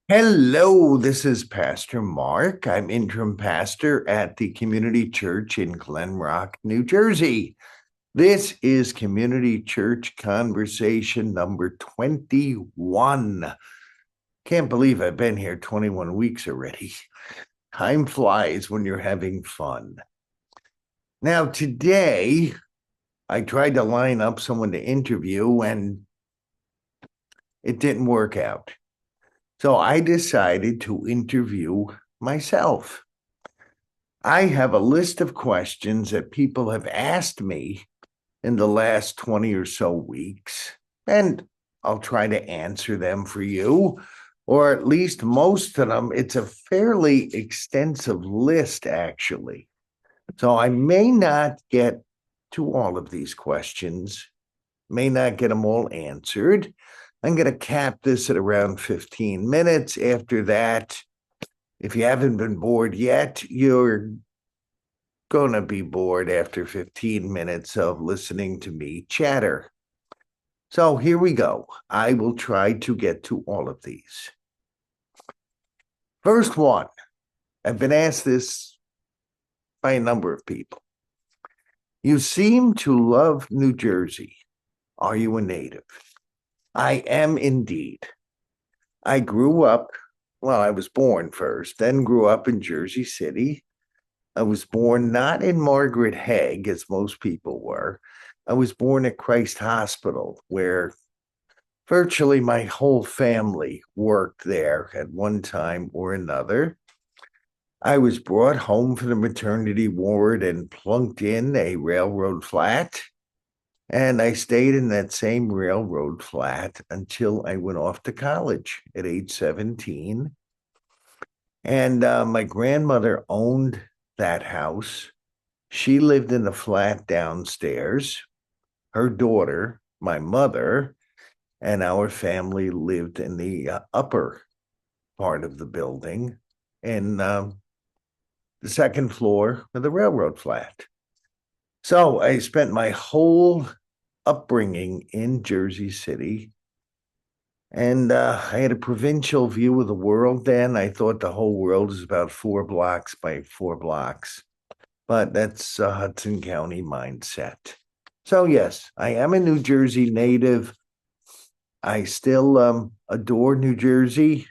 Hello, this is Pastor Mark. I'm interim pastor at the Community Church in Glen Rock, New Jersey. This is Community Church Conversation number 21. Can't believe I've been here 21 weeks already. Time flies when you're having fun. Now, today, I tried to line up someone to interview and it didn't work out. So I decided to interview myself. I have a list of questions that people have asked me in the last 20 or so weeks, and I'll try to answer them for you, or at least most of them. It's a fairly extensive list, actually. So I may not get to all of these questions, may not get them all answered. I'm going to cap this at around 15 minutes. After that, if you haven't been bored yet, you're going to be bored after 15 minutes of listening to me chatter. So here we go. I will try to get to all of these. First one, I've been asked this by a number of people. You seem to love New Jersey. Are you a native? I am indeed. I grew up, well, I was born first, then grew up in Jersey City. I was born not in Margaret Hague, as most people were. I was born at Christ Hospital, where virtually my whole family worked there at one time or another. I was brought home from the maternity ward and plunked in a railroad flat. And I stayed in that same railroad flat until I went off to college at age 17. And my grandmother owned that house. She lived in the flat downstairs. Her daughter, my mother, and our family lived in the upper part of the building in the second floor of the railroad flat. So I spent my whole upbringing in Jersey City. And I had a provincial view of the world then. I thought the whole world is about 4 blocks by 4 blocks, but that's a Hudson County mindset. So, yes, I am a New Jersey native. I still adore New Jersey.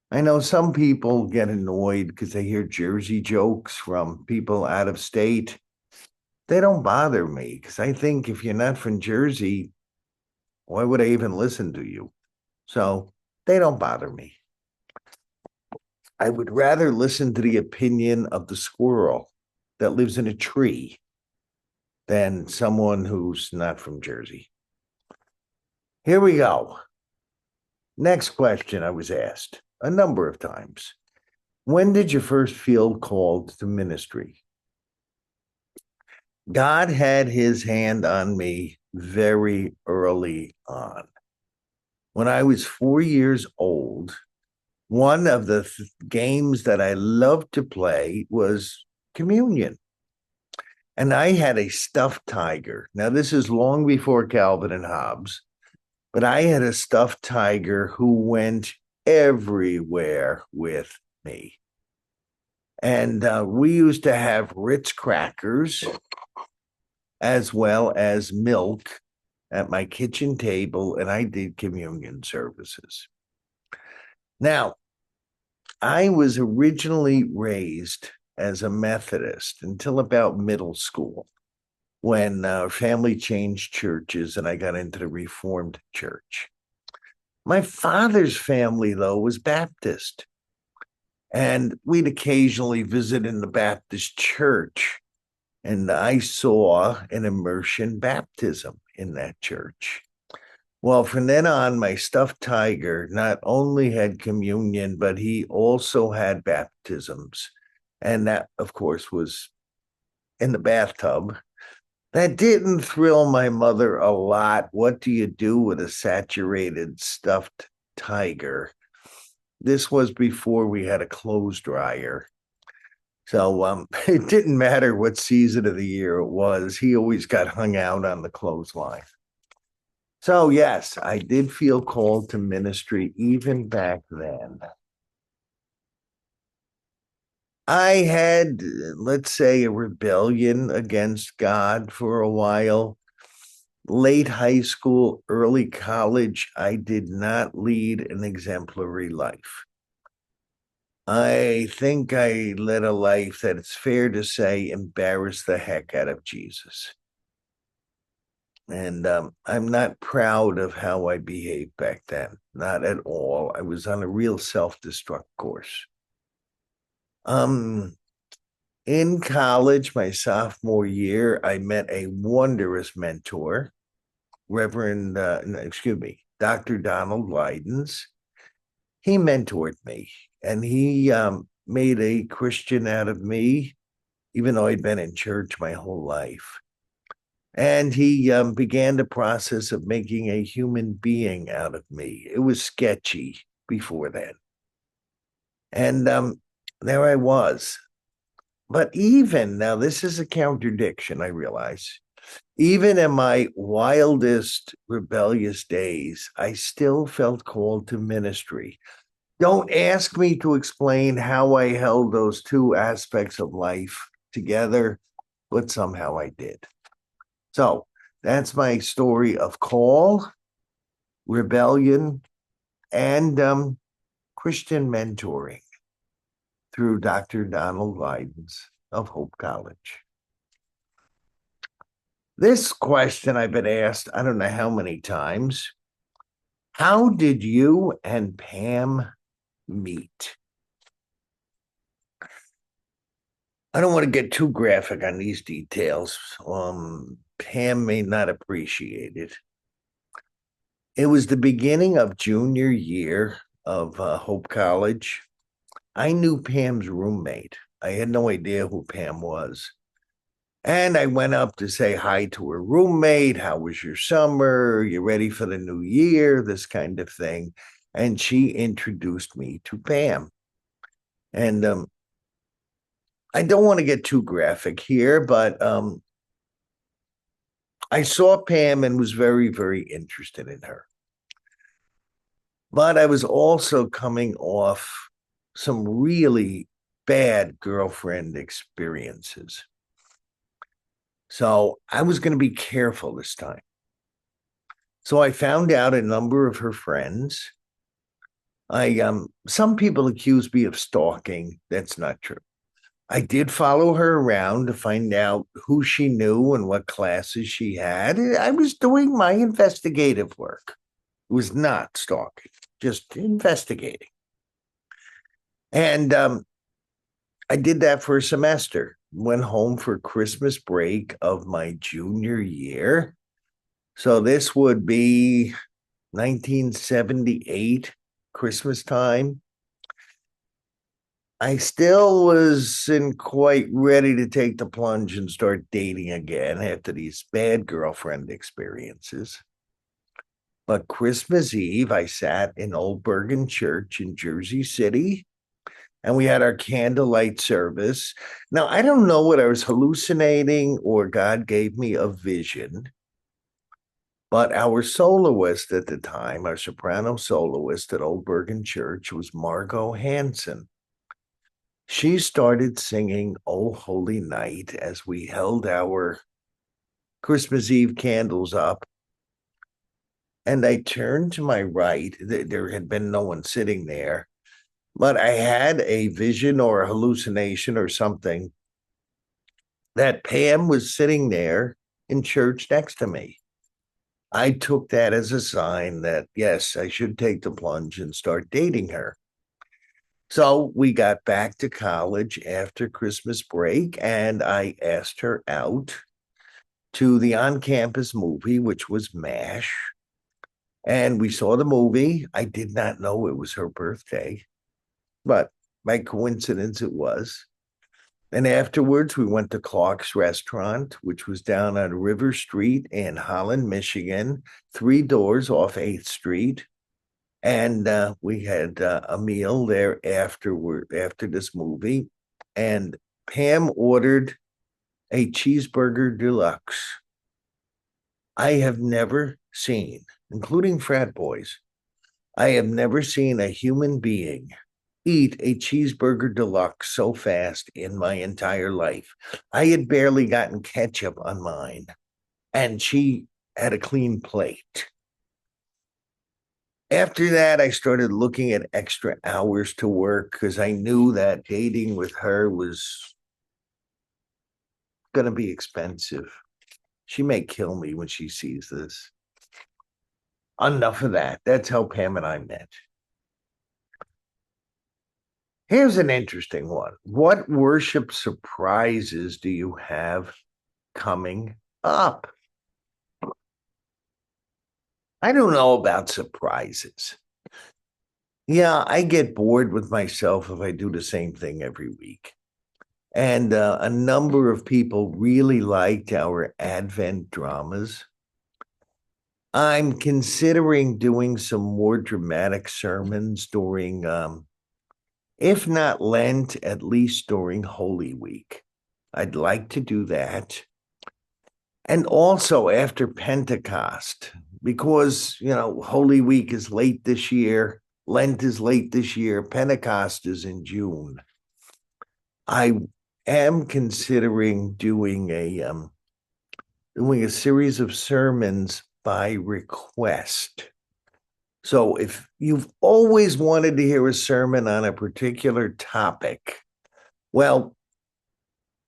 I know some people get annoyed because they hear Jersey jokes from people out of state. They don't bother me because I think if you're not from Jersey, why would I even listen to you? So they don't bother me. I would rather listen to the opinion of the squirrel that lives in a tree than someone who's not from Jersey. Here we go. Next question I was asked a number of times. When did you first feel called to ministry? God had his hand on me very early on. When I was 4 years old, one of the games that I loved to play was communion. And I had a stuffed tiger. Now, this is long before Calvin and Hobbes, but I had a stuffed tiger who went everywhere with me. And we used to have Ritz crackers as well as milk at my kitchen table, and I did communion services. Now, I was originally raised as a Methodist until about middle school when our family changed churches and I got into the Reformed Church. My father's family, though, was Baptist. And we'd occasionally visit in the Baptist church. And I saw an immersion baptism in that church. Well, from then on, my stuffed tiger not only had communion, but he also had baptisms. And that, of course, was in the bathtub. That didn't thrill my mother a lot. What do you do with a saturated stuffed tiger? This was before we had a clothes dryer. So it didn't matter what season of the year it was. He always got hung out on the clothesline. So, yes, I did feel called to ministry even back then. I had, let's say, a rebellion against God for a while. Late high school, early college, I did not lead an exemplary life. I think I led a life that it's fair to say embarrassed the heck out of Jesus. And I'm not proud of how I behaved back then. Not at all. I was on a real self-destruct course. Um, in college, my sophomore year, I met a wondrous mentor, Dr. Donald Lydens. He mentored me, and he made a Christian out of me, even though I'd been in church my whole life. And he began the process of making a human being out of me. It was sketchy before then. And there I was. But even now, this is a contradiction, I realize. Even in my wildest rebellious days, I still felt called to ministry. Don't ask me to explain how I held those two aspects of life together, but somehow I did. So that's my story of call, rebellion, and Christian mentoring through Dr. Donald Lydens of Hope College. This question I've been asked, I don't know how many times. How did you and Pam meet? I don't want to get too graphic on these details. Pam may not appreciate it. It was the beginning of junior year of Hope College. I knew Pam's roommate. I had no idea who Pam was. And I went up to say hi to her roommate. How was your summer? You ready for the new year? This kind of thing. And she introduced me to Pam. And I don't want to get too graphic here, but I saw Pam and was very, very interested in her. But I was also coming off some really bad girlfriend experiences. So I was going to be careful this time. So I found out a number of her friends. Some people accuse me of stalking. That's not true. I did follow her around to find out who she knew and what classes she had. I was doing my investigative work. It was not stalking, just investigating. And I did that for a semester. Went home for Christmas break of my junior year. So this would be 1978, Christmas time. I still wasn't quite ready to take the plunge and start dating again after these bad girlfriend experiences. But Christmas Eve, I sat in Old Bergen Church in Jersey City, and we had our candlelight service. Now, I don't know what I was hallucinating or God gave me a vision, but our soloist at the time, our soprano soloist at Old Bergen Church, was Margot Hansen. She started singing "Oh Holy Night" as we held our Christmas Eve candles up. And I turned to my right. There had been no one sitting there, but I had a vision or a hallucination or something that Pam was sitting there in church next to me. I took that as a sign that, yes, I should take the plunge and start dating her. So we got back to college after Christmas break, and I asked her out to the on campus movie, which was MASH. And we saw the movie. I did not know it was her birthday, but by coincidence, it was. And afterwards, we went to Clark's Restaurant, which was down on River Street in Holland, Michigan, 3 doors off 8th Street. And we had a meal there after this movie. And Pam ordered a cheeseburger deluxe. I have never seen including frat boys. I have never seen a human being eat a cheeseburger deluxe so fast in my entire life. I had barely gotten ketchup on mine, and she had a clean plate. After that, I started looking at extra hours to work because I knew that dating with her was going to be expensive. She may kill me when she sees this. Enough of that. That's how Pam and I met. Here's an interesting one. What worship surprises do you have coming up? I don't know about surprises. Yeah, I get bored with myself if I do the same thing every week. And a number of people really liked our Advent dramas. I'm considering doing some more dramatic sermons during, if not Lent, at least during Holy Week. I'd like to do that. And also after Pentecost, because, Holy Week is late this year, Lent is late this year, Pentecost is in June. I am considering doing a series of sermons by request. So if you've always wanted to hear a sermon on a particular topic, well,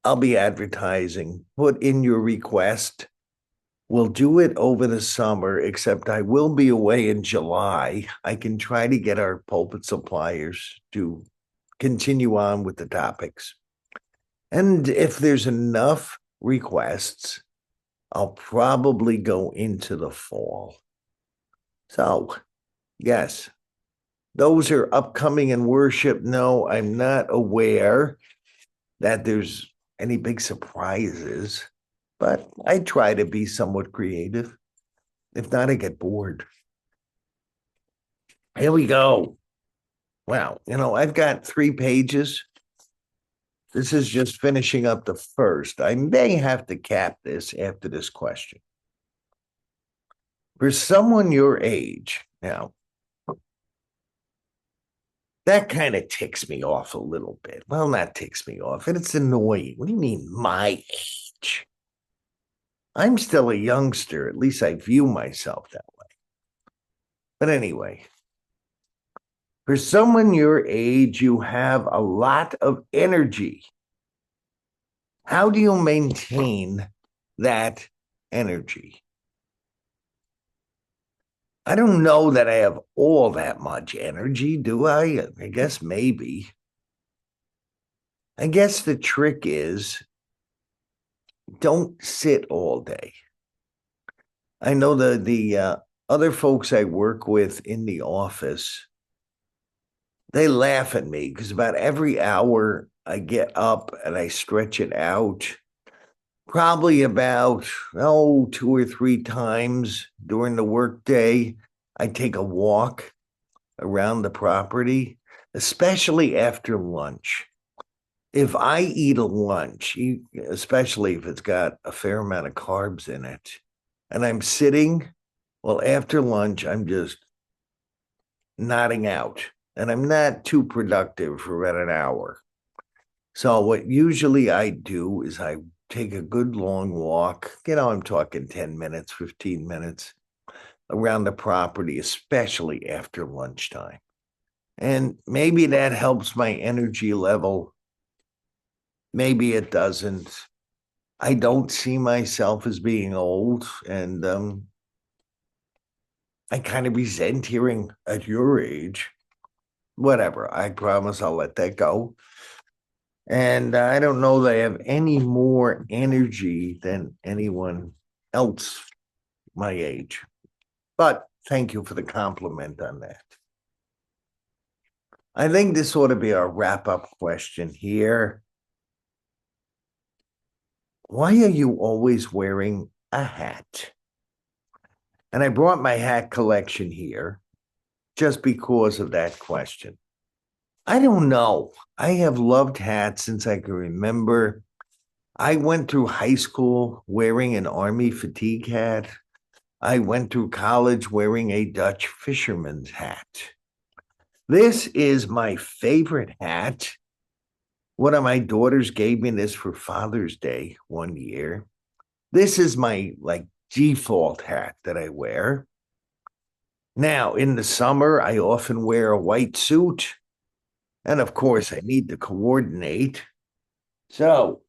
I'll be advertising. Put in your request. We'll do it over the summer, except I will be away in July. I can try to get our pulpit suppliers to continue on with the topics. And if there's enough requests, I'll probably go into the fall. So, yes, those are upcoming in worship. No, I'm not aware that there's any big surprises, but I try to be somewhat creative. If not, I get bored. Here we go. Wow, I've got 3 pages. This is just finishing up the first. I may have to cap this after this question. For someone your age, now, that kind of ticks me off a little bit. Well, not ticks me off, and it's annoying. What do you mean, my age? I'm still a youngster. At least I view myself that way. But anyway, for someone your age, you have a lot of energy. How do you maintain that energy? I don't know that I have all that much energy, do I? I guess maybe. I guess the trick is don't sit all day. I know the other folks I work with in the office, they laugh at me because about every hour I get up and I stretch it out, probably about 2 or 3 times during the workday. I take a walk around the property, especially after lunch. If I eat a lunch, especially if it's got a fair amount of carbs in it, and I'm sitting, well, after lunch, I'm just nodding out, and I'm not too productive for about an hour. So what usually I do is I take a good long walk. I'm talking 10 minutes, 15 minutes around the property, especially after lunchtime. And maybe that helps my energy level. Maybe it doesn't. I don't see myself as being old, and I kind of resent hearing at your age. Whatever. I promise I'll let that go. And I don't know that I have any more energy than anyone else my age. But thank you for the compliment on that. I think this ought to be our wrap-up question here. Why are you always wearing a hat? And I brought my hat collection here just because of that question. I don't know. I have loved hats since I can remember. I went through high school wearing an Army fatigue hat. I went through college wearing a Dutch fisherman's hat. This is my favorite hat. One of my daughters gave me this for Father's Day one year. This is my default hat that I wear. Now, in the summer, I often wear a white suit. And of course, I need to coordinate. So,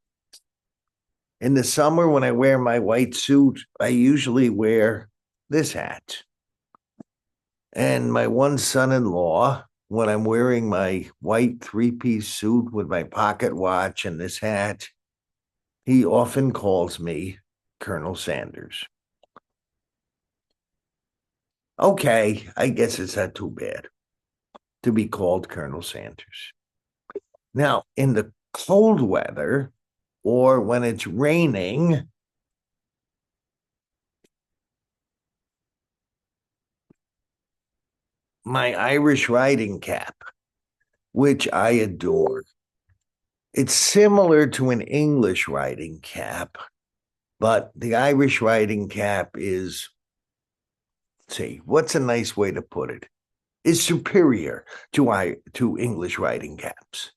in the summer, when I wear my white suit, I usually wear this hat. And my one son-in-law, when I'm wearing my white three-piece suit with my pocket watch and this hat, he often calls me Colonel Sanders. Okay, I guess it's not too bad to be called Colonel Sanders. Now, in the cold weather or when it's raining, my Irish riding cap, which I adore. It's similar to an English riding cap, but the Irish riding cap is, what's a nice way to put it? Is superior to English riding caps.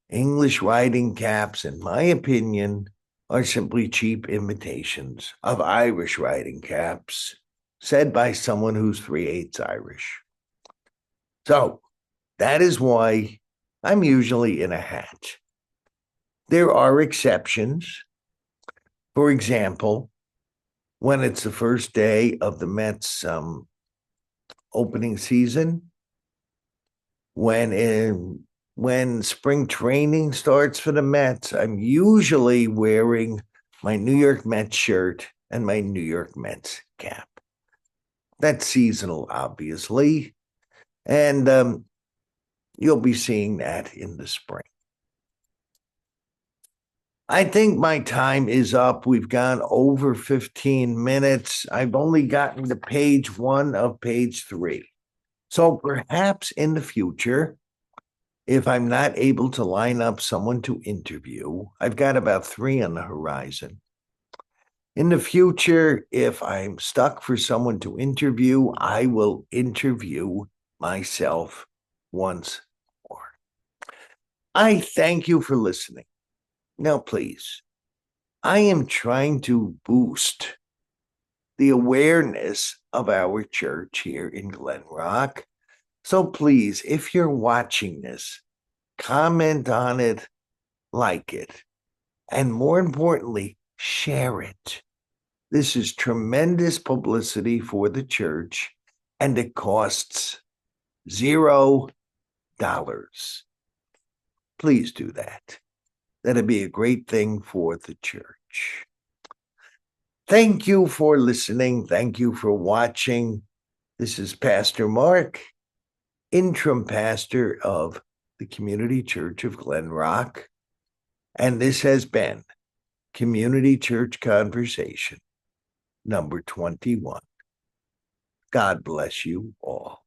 English riding caps, in my opinion, are simply cheap imitations of Irish riding caps, said by someone who's 3/8 Irish. So that is why I'm usually in a hat. There are exceptions. For example, when it's the first day of the Mets opening season, when spring training starts for the Mets, I'm usually wearing my New York Mets shirt and my New York Mets cap. That's seasonal, obviously, and you'll be seeing that in the spring. I think my time is up. We've gone over 15 minutes. I've only gotten to page 1 of page 3. So perhaps in the future, if I'm not able to line up someone to interview, I've got about 3 on the horizon. In the future, if I'm stuck for someone to interview, I will interview myself once more. I thank you for listening. Now, please, I am trying to boost the awareness of our church here in Glen Rock. So please, if you're watching this, comment on it, like it, and more importantly, share it. This is tremendous publicity for the church, and it costs $0. Please do that. That'd be a great thing for the church. Thank you for listening. Thank you for watching. This is Pastor Mark, interim pastor of the Community Church of Glen Rock. And this has been Community Church Conversation number 21. God bless you all.